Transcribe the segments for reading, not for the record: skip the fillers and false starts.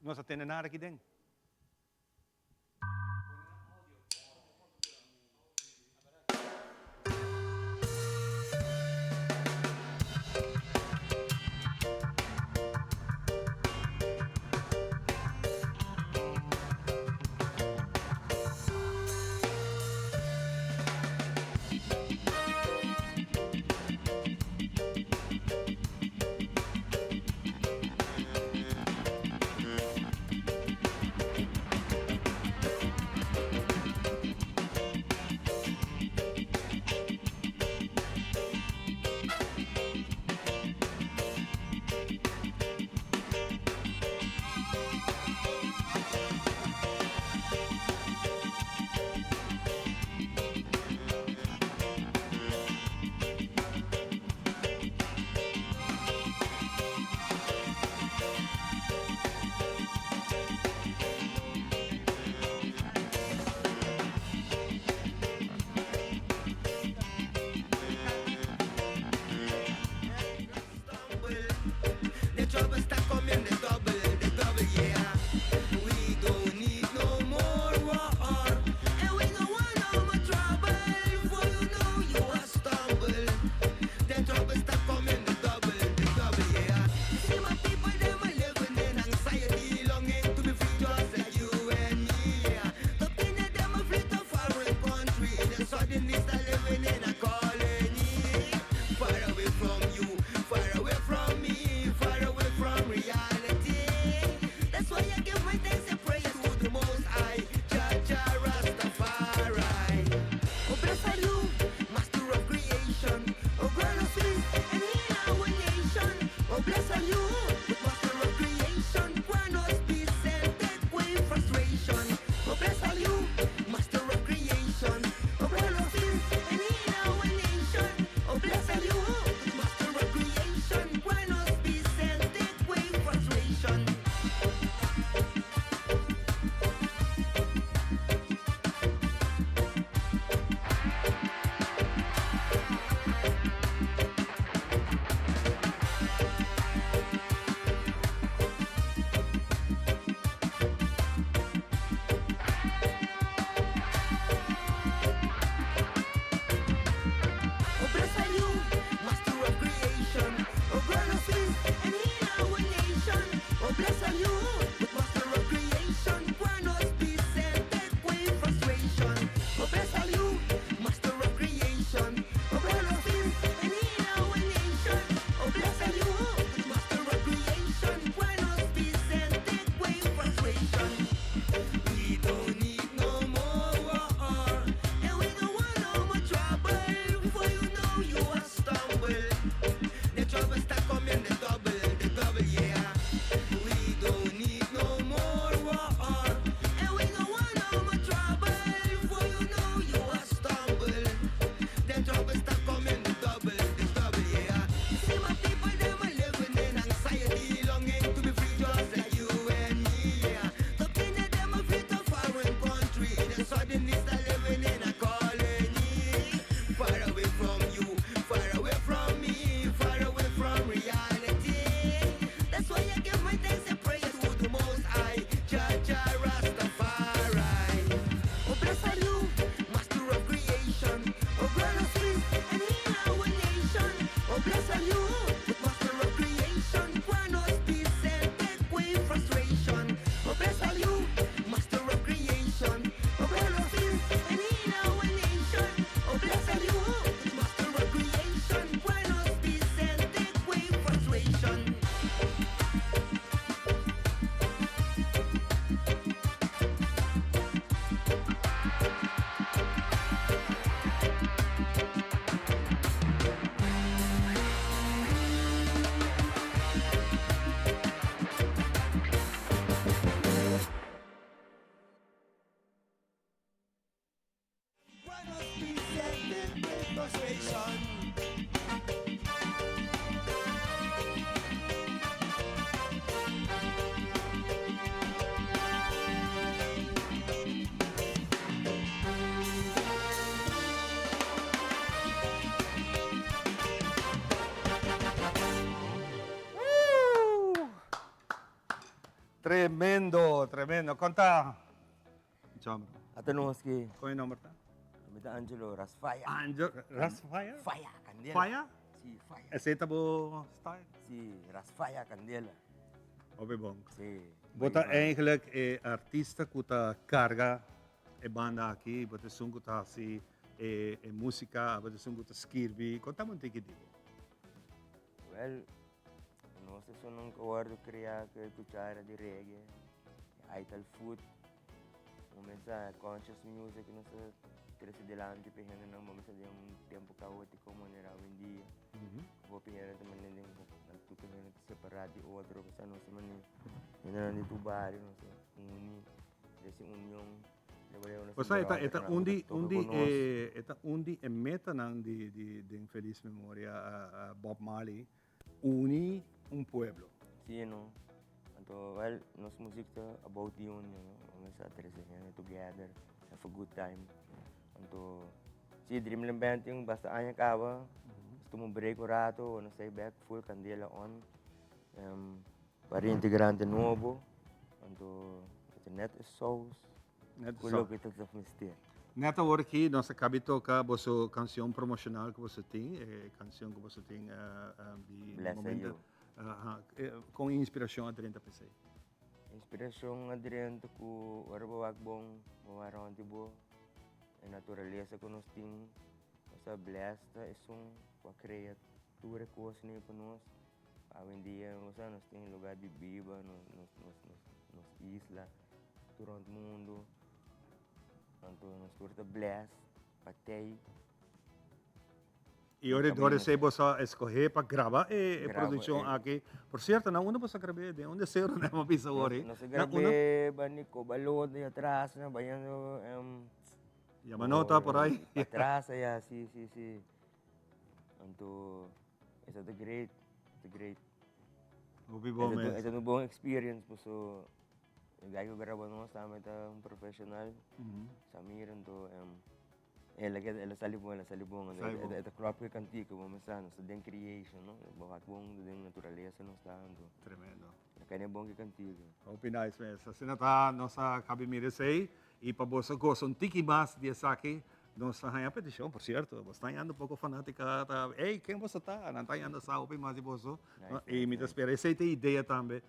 Nossa tenenária aqui dentro. Tremendo, tremendo. Conta. Chama. Atanoski, Qual é o nome? Mita Angelo, Rasfaya. Angel, Rasfaya? Faya, candela. Faya? Si, faya. Acceptable style? Si, Rasfaya, candela. Oké, bom. Si. Bota eigenlijk artista kuta carga e banda aqui, bota sunguta si e música, bota sunguta skirbi. Conta mo tiki digo. Well, no sé se non guardo criar que cuchara de reggae. Aital food. Começa conscious music, não sei. Cresce delante, perhendo não, mas de tempo caótico, maneira hoje em dia. Vou perhendo também, não tu perhendo separar de outro, porque não se mane. Ainda não de tubário, não sei. Desse união. Você eta undi e meta nang de infeliz memória a Bob Marley uni pueblo. Sí, no. Então, well, nossa música about the union, no? Começa a trazer together, have a good time. Então, si Dreamland band yung basta anya acaba, gusto mo break o rato, ano say back full candela on. Para integrante novo. Então, ito net is sauce. Kulo kita sa mistério. Neta hoor aqui, nós acabamos de tocar a vossa canção promocional que você tem, canção que você tem de momento, com inspiração a 30 pessoas. Inspiração a 30 ko arbawag bong mawaron tibo. A naturaleza que nós temos, essa blesta é uma criatura que nós temos. Hoje em dia, nós temos lugar de viva, nos islas, durante o mundo. Então, nós temos blast, patei. E hoje você vai escolher para gravar a produção aqui. Por certo, não onde você grava? De onde você não pisa hoje? Nós gravamos Banico, Balod, atrás, na banhando. Yamanota por aí. Atrás, sí. Então, essa é great. Essa é uma boa experience, porque o guy que grava nós também é profissional. Samir, então, ela sali bom. É crop que cantiga, vamos dizer, nós temos creation, não? Bom, temos natureza, nós estamos. Tremendo. É bom que cantiga. Hope nice mesmo. Assim está nossa cabimira sei e para você gostar tiki mais de aqui. Nós estamos a petição, por certo. Você está indo um pouco fanática. Ei, quem você está? Não está indo a ouvir mais de você. E me espera. Essa é a ideia também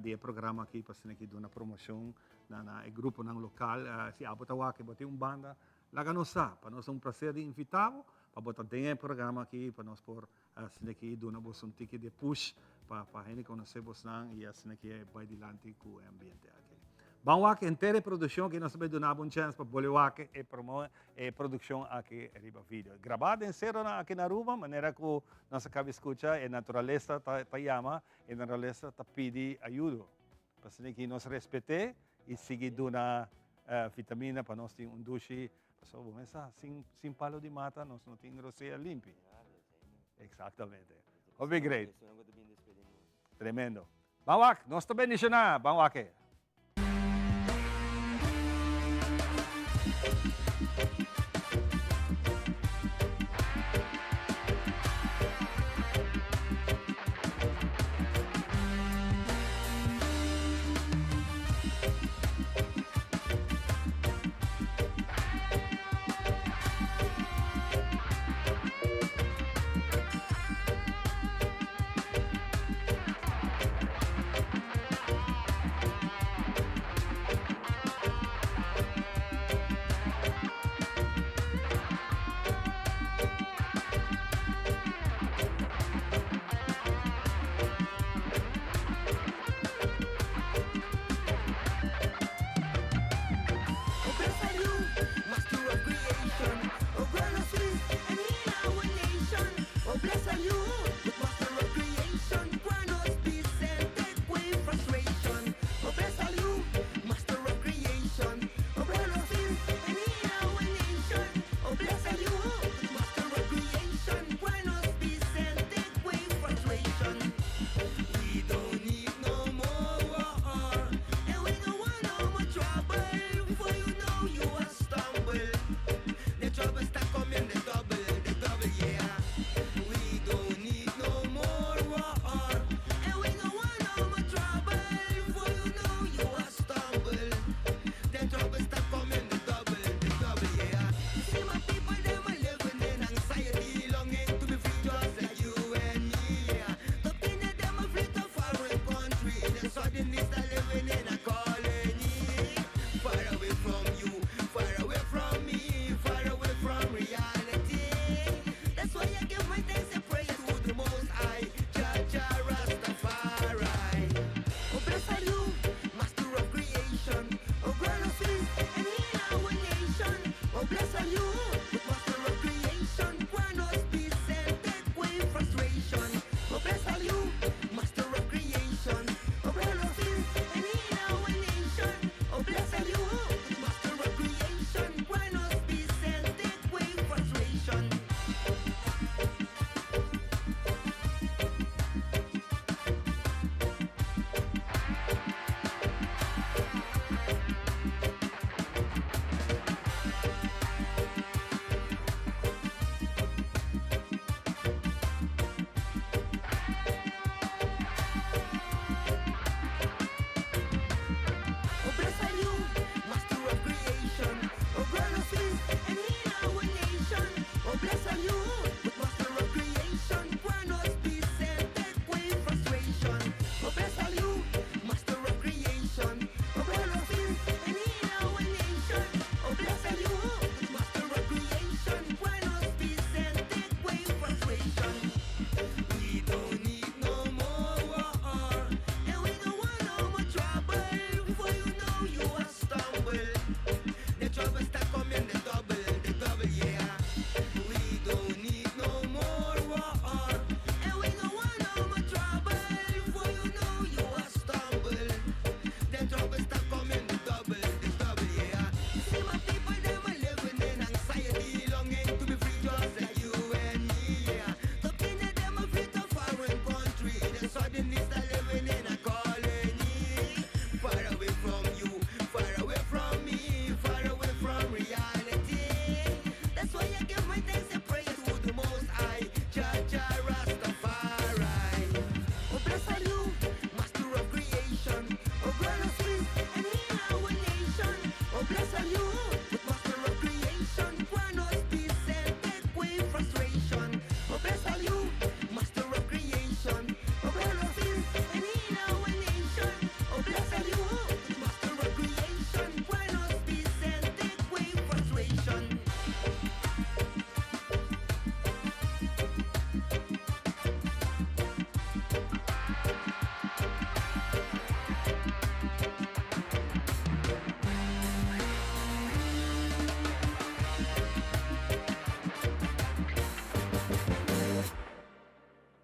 do programa aqui, para ser aqui uma promoção no grupo local. Se a botar aqui, botar uma banda, lá nós está. Para nós é um prazer de invitá-lo, para botar dentro do programa aqui, para nós por ser aqui dar um ticket de push, para a gente conhecer você e assim aqui vai adiante com o ambiente aqui. Vamos aqui inteira produção que nós vamos dar uma chance para bolhar aqui e promover a produção aqui riba vídeo. Gravado em cero aqui na rua, maneira que nós acabamos de escutar, a natureza está chama, a natureza está pedindo ajuda. Para que nós respeitemos e seguir dando vitamina para nós ter duche. Sem palo de mata, nós não temos grosseria limpa. Exatamente. Hobby great. Tremendo. Vamos aqui, nós também deixamos. Vamos aqui.